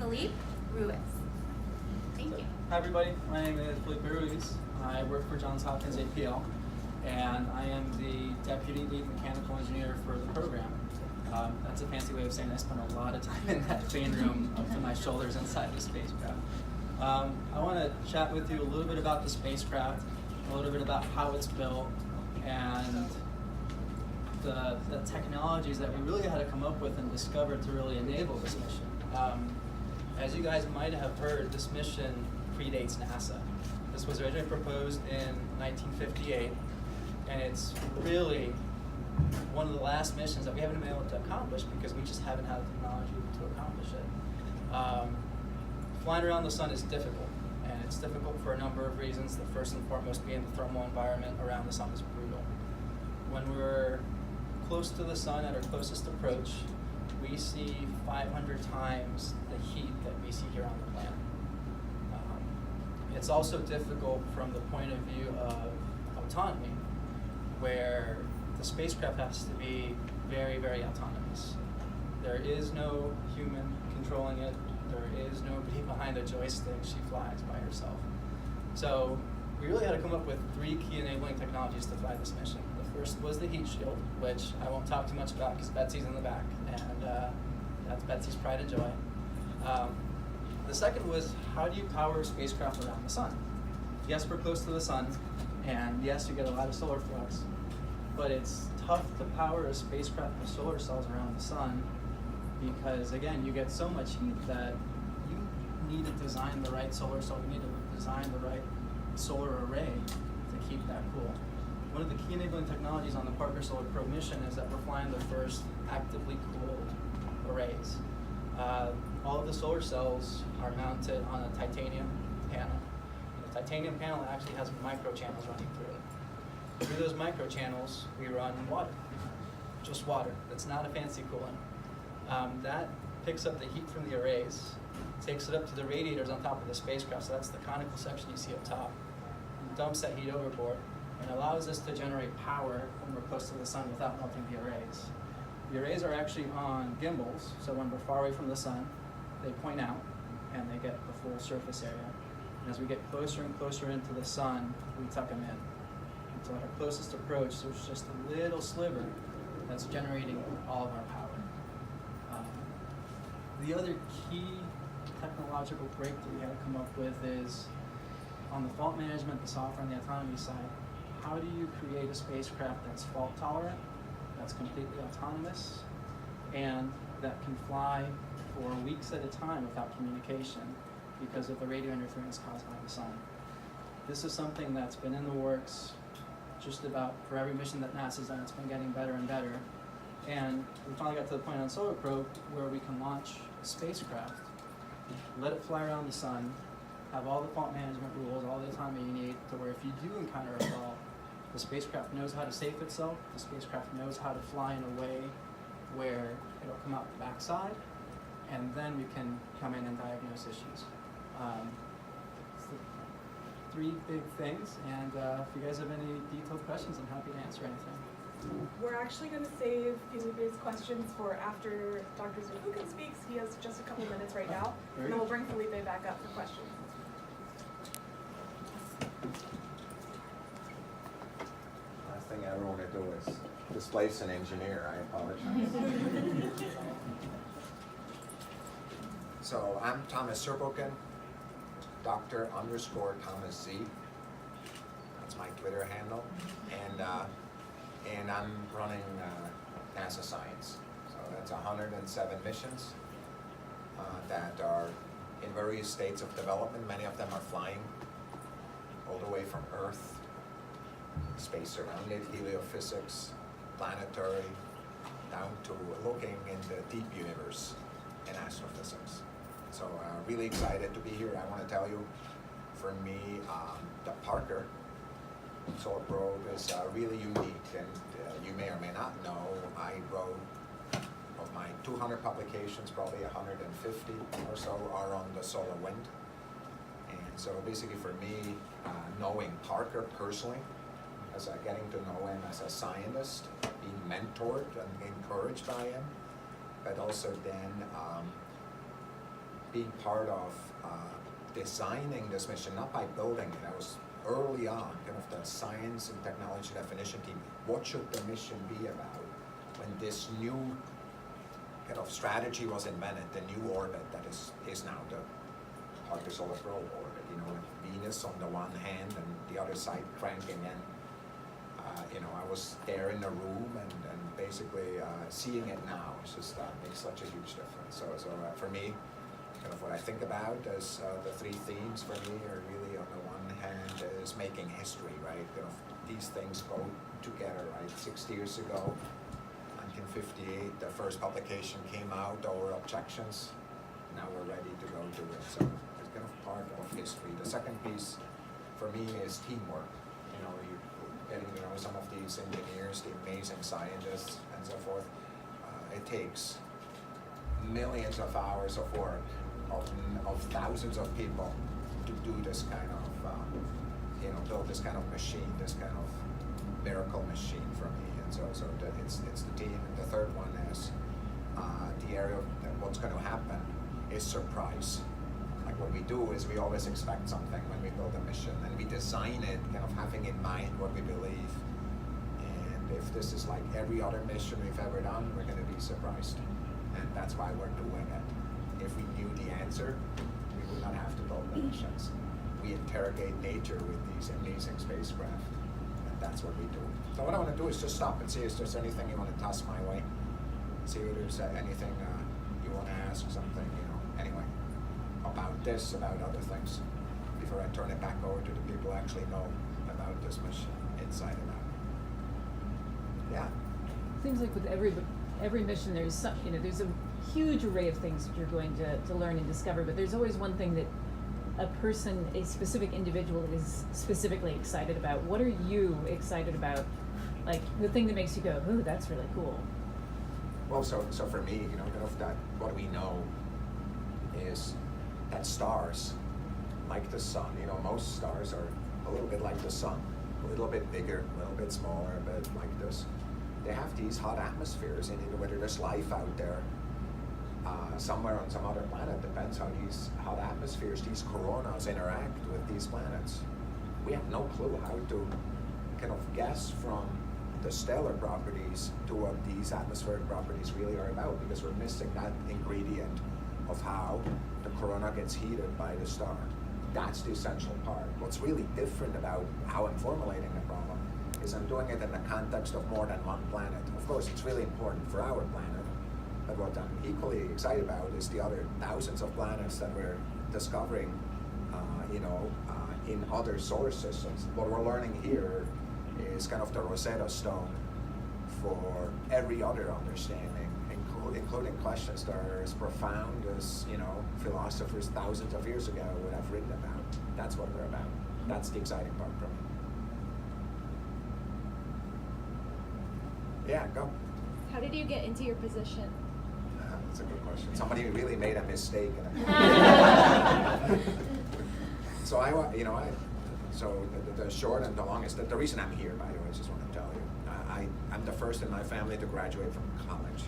Felipe Ruiz. Thank you. Hi everybody, my name is Felipe Ruiz. I work for Hopkins APL, and I am the Deputy Lead Mechanical Engineer for the program. That's a fancy way of saying I spent a lot of time in that fan room up to my shoulders inside the spacecraft. I want to chat with you a little bit about the spacecraft, a little bit about how it's built, and the technologies that we really had to come up with and discover to really enable this mission. As you guys might have heard, this mission predates NASA. This was originally proposed in 1958, and it's really one of the last missions that we haven't been able to accomplish because we just haven't had the technology to accomplish it. Flying around the sun is difficult, and it's difficult for a number of reasons. The first and foremost being the thermal environment around the sun is brutal. When we're close to the sun at our closest approach, we see 500 times the heat that we see here on the planet. It's also difficult from the point of view of autonomy, where the spacecraft has to be very, very autonomous. There is no human controlling it. There is nobody behind a joystick. She flies by herself. So we really had to come up with 3 key enabling technologies to fly this mission. The first was the heat shield, which I won't talk too much about because Betsy's in the back, and that's Betsy's pride and joy. The second was, how do you power a spacecraft around the sun? Yes, we're close to the sun, and yes, you get a lot of solar flux, but it's tough to power a spacecraft with solar cells around the sun because, again, you get so much heat that you need to design the right solar cell, you need to design the right solar array to keep that cool. One of the key enabling technologies on the Parker Solar Probe mission is that we're flying the first actively cooled arrays. All of the solar cells are mounted on a titanium panel. And the titanium panel actually has microchannels running through it. Through those microchannels, we run water, just water. That's not a fancy coolant. That picks up the heat from the arrays, takes it up to the radiators on top of the spacecraft, so that's the conical section you see up top, and dumps that heat overboard, and allows us to generate power when we're close to the sun without melting the arrays. The arrays are actually on gimbals, so when we're far away from the sun, they point out and they get the full surface area. And as we get closer and closer into the sun, we tuck them in. Until at our closest approach, there's just a little sliver that's generating all of our power. The other key technological breakthrough we had to come up with is on the fault management, the software, and the autonomy side. How do you create a spacecraft that's fault tolerant, that's completely autonomous, and that can fly for weeks at a time without communication because of the radio interference caused by the sun? This is something that's been in the works just about for every mission that NASA's done. It's been getting better and better. And we finally got to the point on Solar Probe where we can launch a spacecraft, let it fly around the sun, have all the fault management rules, all the autonomy you need to where if you do encounter a fault, the spacecraft knows how to save itself, the spacecraft knows how to fly in a way where it'll come out the backside, and then we can come in and diagnose issues. It's the 3 big things, and if you guys have any detailed questions, I'm happy to answer anything. We're actually going to save Felipe's questions for after Dr. Zurbuchen speaks. He has just a couple minutes right now, and then we'll bring Felipe back up for questions. Last thing I ever want to do is displace an engineer. I apologize. So I'm Thomas Zurbuchen, Dr._Thomas Z. That's my Twitter handle, and I'm running NASA Science. So that's 107 missions that are in various states of development. Many of them are flying all the way from Earth, space surrounded, heliophysics, planetary, down to looking in the deep universe and astrophysics. So really excited to be here. I want to tell you, for me, the Parker Solar Probe is really unique, and you may or may not know, I wrote, of my 200 publications, probably 150 or so are on the solar wind. And so basically for me, knowing Parker personally, as getting to know him as a scientist, being mentored and encouraged by him, but also then being part of designing this mission, not by building it. I was early on, kind of the science and technology definition team. What should the mission be about when this new kind of strategy was invented, the new orbit that is now the Parker Solar Probe orbit, you know, with Venus on the one hand and the other side cranking in. You know, I was there in the room and basically seeing it now, it's just makes such a huge difference. So for me, kind of what I think about is the three themes for me are really, on the one hand, is making history, right? You know, these things go together, right? 60 years ago, 1958, the first publication came out, there were objections. Now we're ready to go do it. So it's kind of part of history. The second piece for me is teamwork. You know, you getting to know some of these engineers, the amazing scientists, and so forth. It takes millions of hours of work of thousands of people to do this kind of, you know, build this kind of machine, this kind of miracle machine for me. And so it's the team. And the third one is the area of what's going to happen is surprise. Like what we do is we always expect something when we build a mission, and we design it kind of having in mind what we believe. And if this is like every other mission we've ever done, we're going to be surprised. And that's why we're doing it. If we knew the answer, we would not have to build the missions. We interrogate nature with these amazing spacecraft, and that's what we do. So what I want to do is just stop and see if there's anything you want to toss my way. See if there's anything you want to ask, something, you know, anyway, about this, about other things, before I turn it back over to the people who actually know about this mission, inside and out. Yeah. Seems like with every mission, there's some, you know, there's a huge array of things that you're going to learn and discover, but there's always one thing that a person, a specific individual, is specifically excited about. What are you excited about? Like the thing that makes you go, "Ooh, that's really cool." Well, so for me, you know, that what we know is that stars, like the sun, you know, most stars are a little bit like the sun, a little bit bigger, a little bit smaller, but like this. They have these hot atmospheres, and you know, whether there's life out there somewhere on some other planet, depends how these hot atmospheres, these coronas, interact with these planets. We have no clue how to kind of guess from the stellar properties to what these atmospheric properties really are about, because we're missing that ingredient of how the corona gets heated by the star. That's the essential part. What's really different about how I'm formulating the problem is I'm doing it in the context of more than one planet. Of course, it's really important for our planet, but what I'm equally excited about is the other thousands of planets that we're discovering, in other solar systems. What we're learning here is kind of the Rosetta Stone for every other understanding, including questions that are as profound as, you know, philosophers thousands of years ago would have written about. That's what we're about. That's the exciting part for me. Yeah, go. How did you get into your position? That's a good question. Somebody really made a mistake. So the short and the long is that the reason I'm here, by the way, I just want to tell you, I'm the first in my family to graduate from college.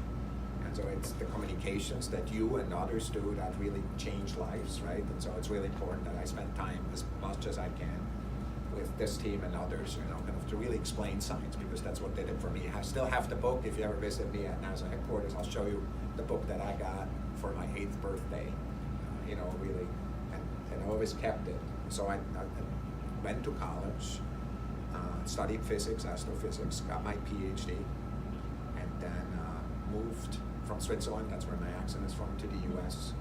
And so it's the communications that you and others do that really change lives, right? And so it's really important that I spend time as much as I can with this team and others, you know, kind of to really explain science, because that's what did it for me. I still have the book. If you ever visit me at NASA headquarters, I'll show you the book that I got for my 8th birthday, really, and I always kept it. So I went to college, studied physics, astrophysics, got my PhD, and then moved from Switzerland, that's where my accent is from, to the US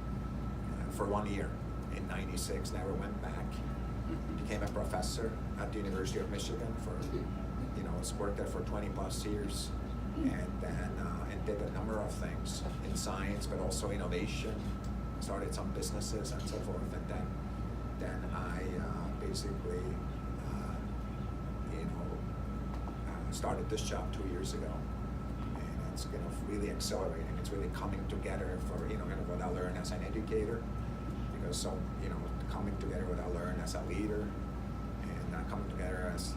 for 1 year in '96, never went back. Became a professor at the University of Michigan worked there for 20 plus years, and then did a number of things in science, but also innovation, started some businesses and so forth, and then I basically started this job 2 years ago, and it's kind of really accelerating. It's really coming together for kind of what I learned as an educator, because coming together what I learned as a leader, and coming together as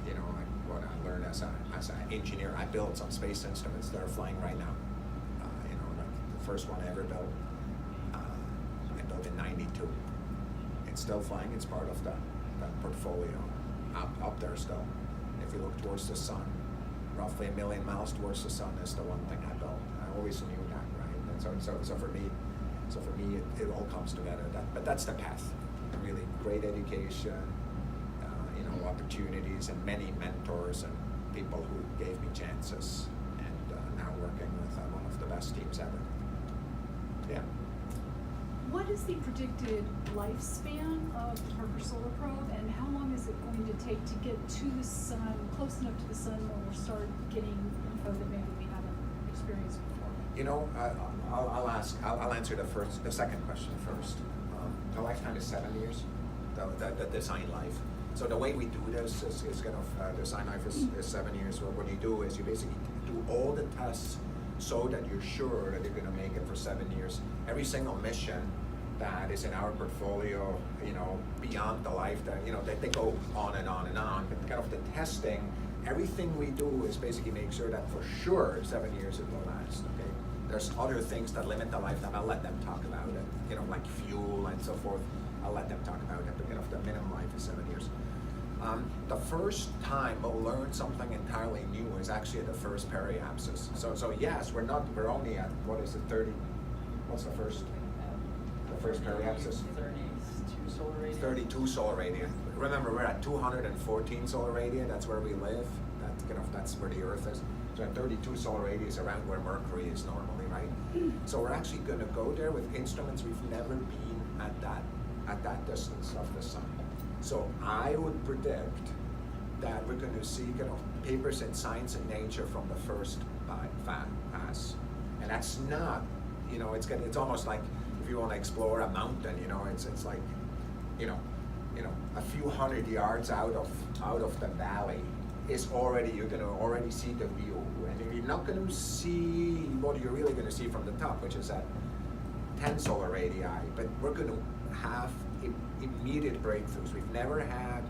what I learned as an engineer. I built some space instruments that are flying right now. Like the first one I ever built, I built in '93, 32. It's still flying, it's part of that portfolio up there still. If you look towards the sun, roughly 1 million miles towards the sun is the one thing I built. I always knew that, right? And so for me, it all comes together. But that's the path. Really great education, opportunities, and many mentors and people who gave me chances. And now working with one of the best teams ever. Yeah. What is the predicted lifespan of the Parker Solar Probe, and how long is it going to take to get to the sun, close enough to the sun when we'll start getting info that maybe we haven't experienced before? I'll answer the second question first. The lifetime is 7 years, the design life. So the way we do this is design life is 7 years. What you do is you basically do all the tests so that you're sure that you're going to make it for 7 years. Every single mission that is in our portfolio, beyond the life that, they go on and on and on. But kind of the testing, everything we do is basically make sure that for sure 7 years it will last. Okay. There's other things that limit the lifetime. I'll let them talk about it. Like fuel and so forth. I'll let them talk about it. But the minimum life is 7 years. The first time we'll learn something entirely new is actually at the first periapsis. So yes, we're only at, what is it, 30? What's the first periapsis? 32 solar radii. 32 solar radii. Remember, we're at 214 solar radii. That's where we live. That's where the Earth is. So at 32 solar radii is around where Mercury is normally, right? So we're actually going to go there with instruments we've never been at that distance of the sun. So I would predict that we're going to see papers in Science and Nature from the first pass, and that's not, it's almost like if you want to explore a mountain, it's like, a few hundred yards out of the valley is already, you're going to already see the view, and you're not going to see what you're really going to see from the top, which is at 10 solar radii, but we're going to have immediate breakthroughs. We've never had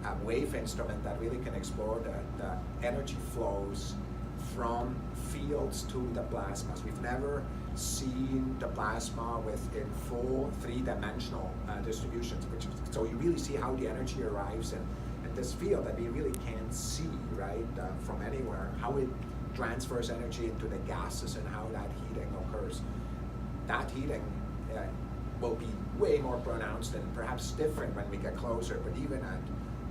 a wave instrument that really can explore the energy flows from fields to the plasmas. We've never seen the plasma in full three-dimensional distributions, so you really see how the energy arrives in this field that we really can't see, right, from anywhere, how it transfers energy into the gases and how that heating occurs. That heating will be way more pronounced and perhaps different when we get closer, but even at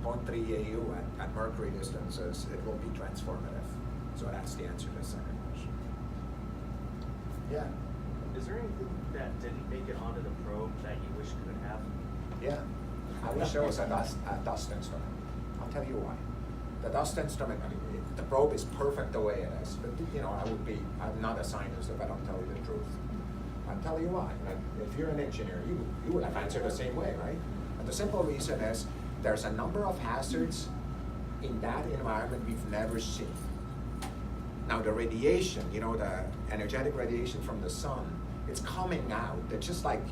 0.3 AU at Mercury distances, it will be transformative. So that's the answer to the second question. Yeah. Is there anything that didn't make it onto the probe that you wish could have? Yeah. I wish there was a dust instrument. I'll tell you why. The dust instrument, the probe is perfect the way it is, but I'm not a scientist if I don't tell you the truth. I'll tell you why. If you're an engineer, you would have answered the same way, right? And the simple reason is there's a number of hazards in that environment we've never seen. Now the radiation, the energetic radiation from the sun, it's coming out. It's just like,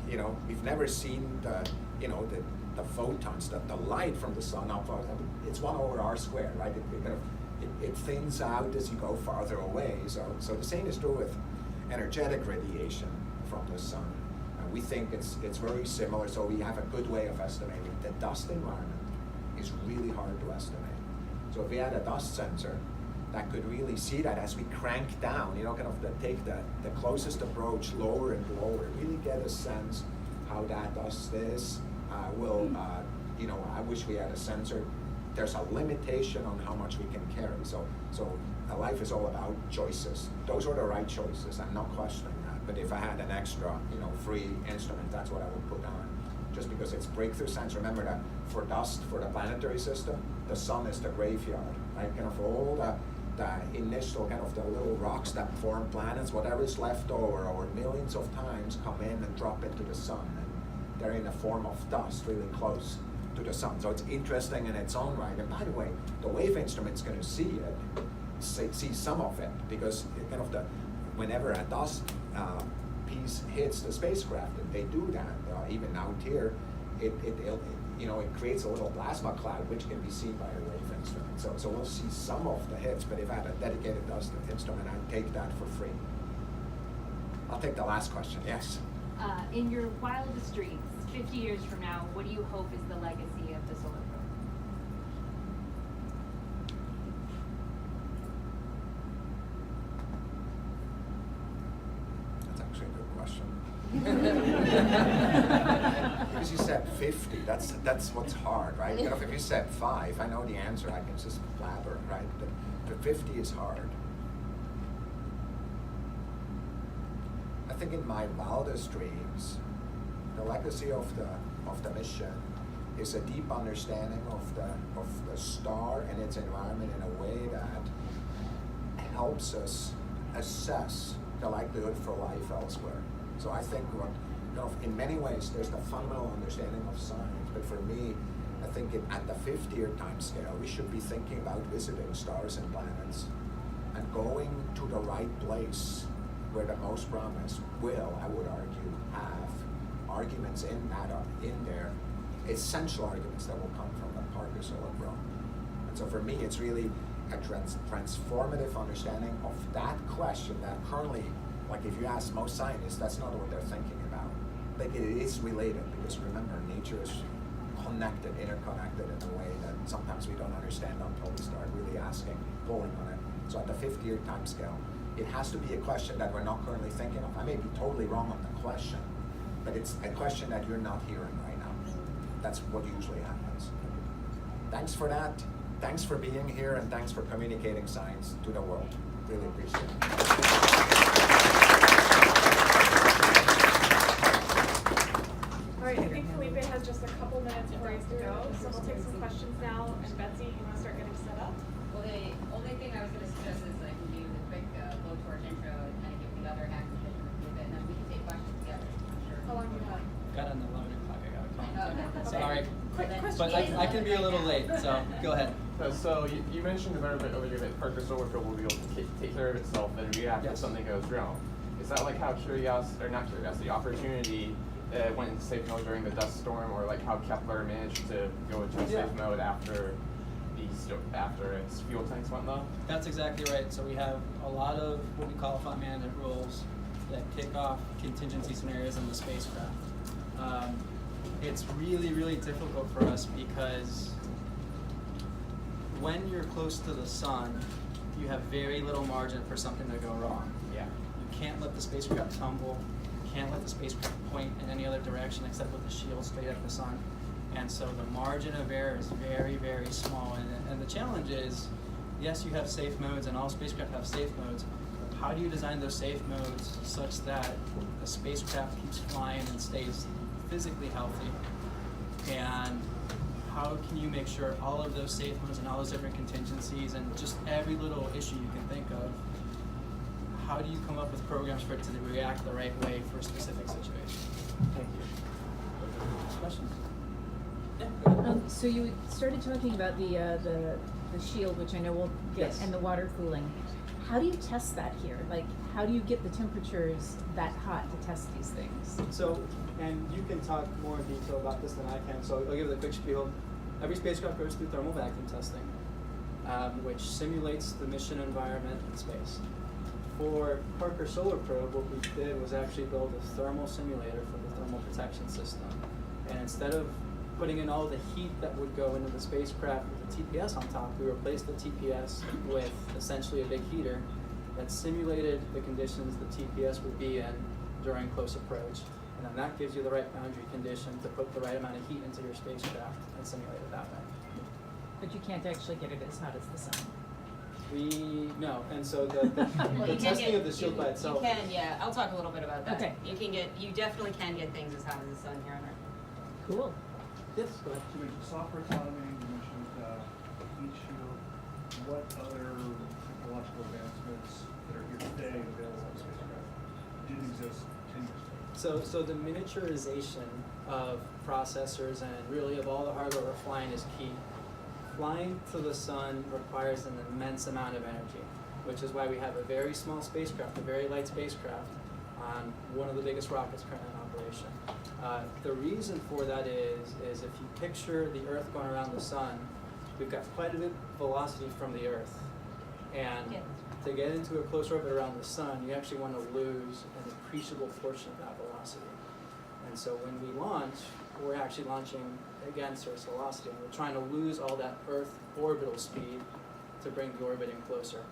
we've never seen the photons, the light from the sun up. It's 1/r², right? It thins out as you go farther away. So the same is true with energetic radiation from the sun. We think it's very similar, so we have a good way of estimating. The dust environment is really hard to estimate. So if we had a dust sensor that could really see that as we crank down, take the closest approach lower and lower, really get a sense how that dust is. I wish we had a sensor. There's a limitation on how much we can carry. So life is all about choices. Those are the right choices. I'm not questioning that. But if I had an extra, free instrument, that's what I would put on. Just because it's breakthrough science. Remember that for dust, for the planetary system, the sun is the graveyard, right? For all the initial the little rocks that form planets, whatever is left over millions of times come in and drop into the sun. And they're in a form of dust really close to the sun. So it's interesting in its own right. And by the way, the wave instrument's going to see some of it, because whenever a dust piece hits the spacecraft, and they do that, even out here, it creates a little plasma cloud which can be seen by a wave instrument. So we'll see some of the hits, but if I had a dedicated dust instrument, I'd take that for free. I'll take the last question. Yes. In your wildest dreams, 50 years from now, what do you hope is the legacy of the solar probe? That's actually a good question. Because you said 50, that's what's hard, right? You know, if you said 5, I know the answer, I can just blabber, right? But 50 is hard. I think in my wildest dreams, the legacy of the mission is a deep understanding of the star and its environment in a way that helps us assess the likelihood for life elsewhere. So I think in many ways there's the fundamental understanding of science, but for me, I think at the 50-year time scale, we should be thinking about visiting stars and planets and going to the right place where the most promise will, I would argue, have arguments in there, essential arguments that will come from the Parker Solar Probe. And so for me, it's really a transformative understanding of that question that currently, like if you ask most scientists, that's not what they're thinking about. Like it is related, because remember, nature is connected, interconnected in a way that sometimes we don't understand until we start really pulling on it. So at the 50-year time scale, it has to be a question that we're not currently thinking of. I may be totally wrong on the question, but it's a question that you're not hearing right now. That's what usually happens. Thanks for that. Thanks for being here, and thanks for communicating science to the world. Really appreciate it. All right, I think Felipe has just a couple minutes before he has to go, so we'll take some questions now. And Betsy, you want to start getting set up? Well, the only thing I was going to suggest is I can do the quick blowtorch intro and kind of give the other half of the bit, and then we can take questions together. I'm sure. How long do you have? Got an 11 o'clock, I got a call. Okay. Sorry. Quick question. But I can be a little late, so go ahead. So you mentioned a little bit earlier that Parker Solar Probe will be able to take care of itself and react if something goes wrong. Is that like how Opportunity went into safe mode during the dust storm, or like how Kepler managed to go into a safe mode after its fuel tanks went low? That's exactly right. So we have a lot of what we call flight management rules that kick off contingency scenarios in the spacecraft. It's really, really difficult for us because when you're close to the sun, you have very little margin for something to go wrong. Yeah. You can't let the spacecraft tumble. You can't let the spacecraft point in any other direction except with the shield straight at the sun. And so the margin of error is very, very small. And the challenge is, yes, you have safe modes, and all spacecraft have safe modes. But how do you design those safe modes such that the spacecraft keeps flying and stays physically healthy? And how can you make sure all of those safe modes and all those different contingencies and just every little issue you can think of, how do you come up with programs for it to react the right way for a specific situation? Thank you. Questions? Yeah, go ahead. So you started talking about the shield, which I know we'll get, Yes. and the water cooling. How do you test that here? Like, how do you get the temperatures that hot to test these things? So, and you can talk more in detail about this than I can, so I'll give it a quick spiel. Every spacecraft goes through thermal vacuum testing, which simulates the mission environment in space. For Parker Solar Probe, what we did was actually build a thermal simulator for the thermal protection system. And instead of putting in all the heat that would go into the spacecraft with the TPS on top, we replaced the TPS with essentially a big heater that simulated the conditions the TPS would be in during close approach. And then that gives you the right boundary condition to put the right amount of heat into your spacecraft and simulate it that way. But you can't actually get it as hot as the sun. No, and so the testing of the shield by itself. You can, yeah. I'll talk a little bit about that. Okay. You definitely can get things as hot as the sun here on Earth. Cool. Yes, go ahead. So you mentioned software autonomy, you mentioned heat shield. What other technological advancements that are here today and available on spacecraft didn't exist 10 years ago? So the miniaturization of processors and really of all the hardware we're flying is key. Flying to the sun requires an immense amount of energy, which is why we have a very small spacecraft, a very light spacecraft, on one of the biggest rockets currently in operation. The reason for that is if you picture the Earth going around the sun, we've got quite a bit of velocity from the Earth. And to get into a close orbit around the sun, you actually want to lose an appreciable portion of that velocity. And so when we launch, we're actually launching against Earth's velocity, and we're trying to lose all that Earth orbital speed to bring the orbit in closer.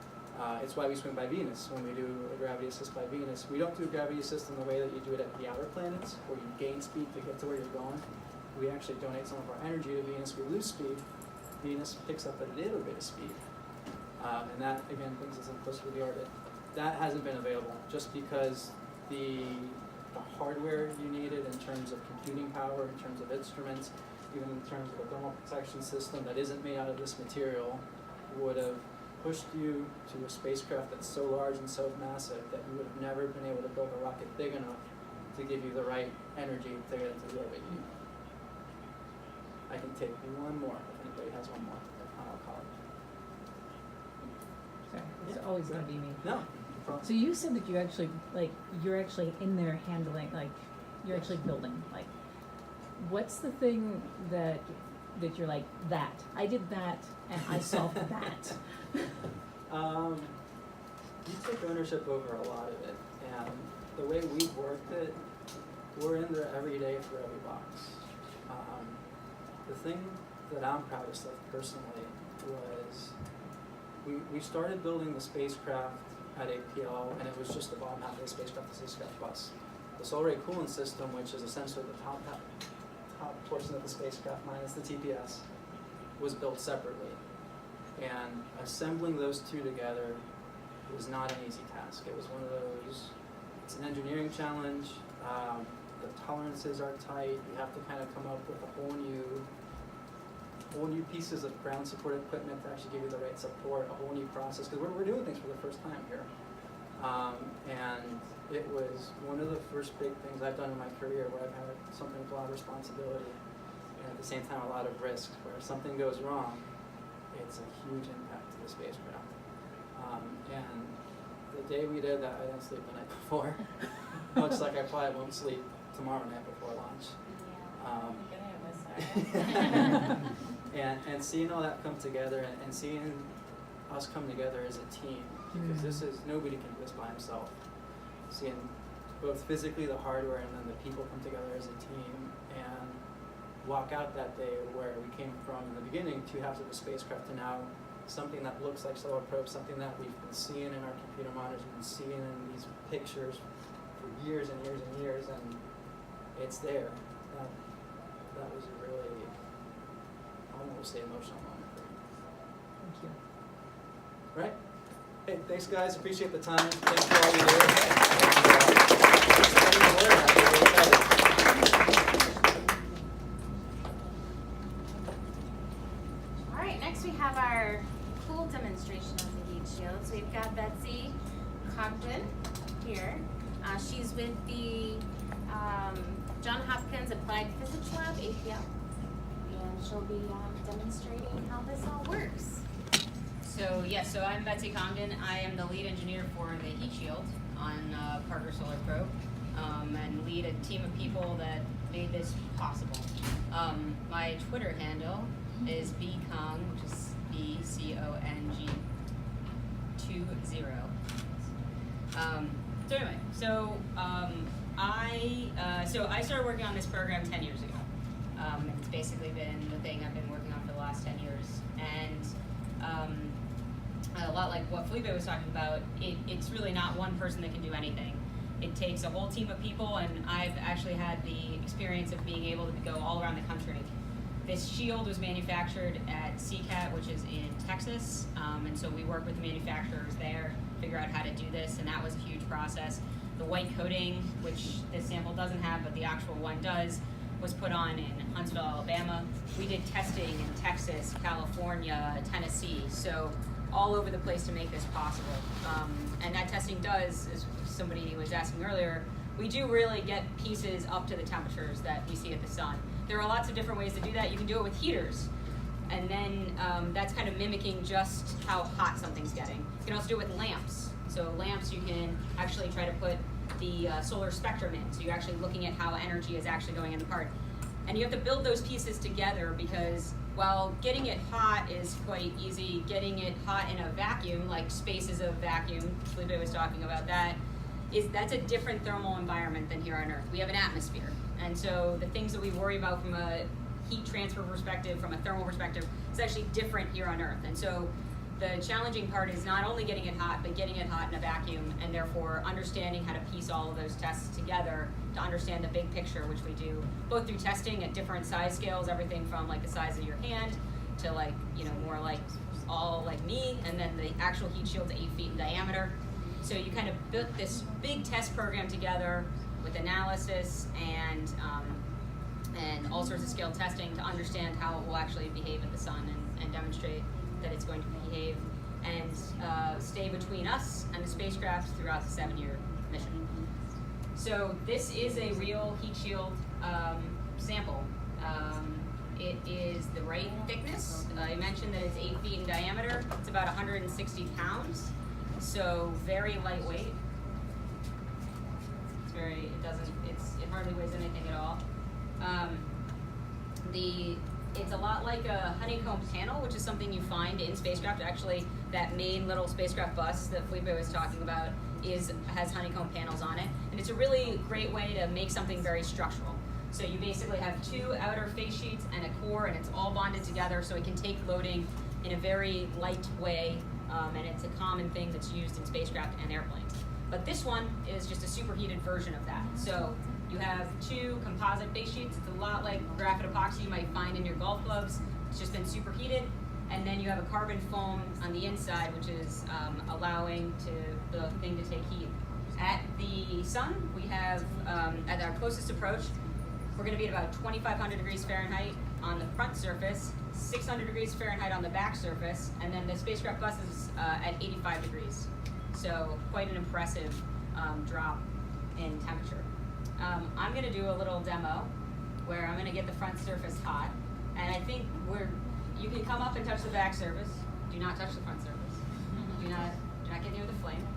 It's why we swing by Venus when we do a gravity assist by Venus. We don't do a gravity assist in the way that you do it at the outer planets, where you gain speed to get to where you're going. We actually donate some of our energy to Venus. We lose speed. Venus picks up a little bit of speed. And that, again, brings us in closer to the orbit. That hasn't been available just because the hardware you needed in terms of computing power, in terms of instruments, even in terms of a thermal protection system that isn't made out of this material, would have pushed you to a spacecraft that's so large and so massive that you would have never been able to build a rocket big enough to give you the right energy to get into the orbit you need. I can take one more if anybody has one more. If not, I'll call it. Sorry, it's always going to be me. No. So you said that you actually, you're actually in there handling, you're actually building, what's the thing that you're like, that, I did that, and I solved that? You take ownership over a lot of it, and the way we've worked it, we're in there every day for every box. The thing that I'm proudest of personally was we started building the spacecraft at APL, and it was just the bottom half of the spacecraft, the spacecraft bus. The solar ray coolant system, which is essentially the top portion of the spacecraft minus the TPS, was built separately. And assembling those two together was not an easy task. It was one of those, it's an engineering challenge. The tolerances are tight. You have to kind of come up with a whole new pieces of ground support equipment to actually give you the right support, a whole new process, because we're doing things for the first time here. And it was one of the first big things I've done in my career where I've had something with a lot of responsibility and at the same time a lot of risk. Where if something goes wrong, it's a huge impact to the spacecraft. And the day we did that, I didn't sleep the night before. Much like I probably won't sleep tomorrow night before launch. And seeing all that come together and seeing us come together as a team, because this is, nobody can do this by himself. Seeing both physically the hardware and then the people come together as a team and walk out that day where we came from in the beginning, 2 halves of the spacecraft, to now something that looks like solar probe, something that we've been seeing in our computer monitors, we've been seeing in these pictures for years and years and years, and it's there. That was a really, I won't say emotional moment for me. Thank you. Right? Hey, thanks guys, appreciate the time. Thanks for all you do. All right, next we have our cool demonstration of the heat shield. So we've got Betsy Congdon here. She's with the Johns Hopkins Applied Physics Lab, APL, and she'll be demonstrating how this all works. So so I'm Betsy Congdon. I am the lead engineer for the heat shield on Parker Solar Probe, and lead a team of people that made this possible. My Twitter handle is bcong, which is BCONG20. So I started working on this program 10 years ago. It's basically been the thing I've been working on for the last 10 years. And a lot like what Felipe was talking about, it's really not one person that can do anything. It takes a whole team of people, and I've actually had the experience of being able to go all around the country. This shield was manufactured at CCAT, which is in Texas, and so we work with the manufacturers there, figure out how to do this, and that was a huge process. The white coating, which this sample doesn't have, but the actual one does, was put on in Huntsville, Alabama. We did testing in Texas, California, Tennessee, so all over the place to make this possible. And that testing does, as somebody was asking earlier, we do really get pieces up to the temperatures that we see at the sun. There are lots of different ways to do that. You can do it with heaters, and then that's kind of mimicking just how hot something's getting. You can also do it with lamps. So lamps, you can actually try to put the solar spectrum in, so you're actually looking at how energy is actually going in the part. And you have to build those pieces together, because while getting it hot is quite easy, getting it hot in a vacuum, like space is a vacuum, Felipe was talking about that, that's a different thermal environment than here on Earth. We have an atmosphere, And so the things that we worry about from a heat transfer perspective, from a thermal perspective, is actually different here on Earth. And so the challenging part is not only getting it hot, but getting it hot in a vacuum, and therefore understanding how to piece all of those tests together to understand the big picture, which we do both through testing at different size scales, everything from like the size of your hand to like, you know, more like all like me, and then the actual heat shield's 8 feet in diameter. So you kind of built this big test program together with analysis and all sorts of scale testing to understand how it will actually behave in the sun and demonstrate that it's going to behave and stay between us and the spacecraft throughout the 7-year mission. So this is a real heat shield sample. It is the right thickness. I mentioned that it's 8 feet in diameter. It's about 160 pounds, so very lightweight. It hardly weighs anything at all. It's a lot like a honeycomb panel, which is something you find in spacecraft. Actually, that main little spacecraft bus that Felipe was talking about has honeycomb panels on it, and it's a really great way to make something very structural. So you basically have 2 outer face sheets and a core, and it's all bonded together so it can take loading in a very light way, and it's a common thing that's used in spacecraft and airplanes. But this one is just a superheated version of that. So you have 2 composite face sheets. It's a lot like graphite epoxy you might find in your golf clubs. It's just been superheated. And then you have a carbon foam on the inside, which is allowing the thing to take heat. At the sun, we have, at our closest approach, we're going to be at about 2,500 degrees Fahrenheit on the front surface, 600 degrees Fahrenheit on the back surface, and then the spacecraft bus is at 85 degrees. So quite an impressive drop in temperature. I'm going to do a little demo where I'm going to get the front surface hot, and I think you can come up and touch the back surface. Do not touch the front surface. Do not get near the flame.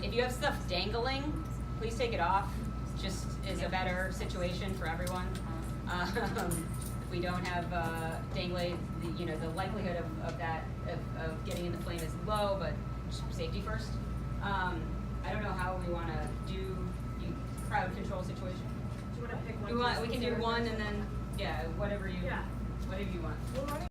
If you have stuff dangling, please take it off. Just is a better situation for everyone. If we don't have dangling, the likelihood of getting in the flame is low, but just safety first. I don't know how we want to do crowd control situation. Do you want to pick one? We can do one and then whatever you want. We're running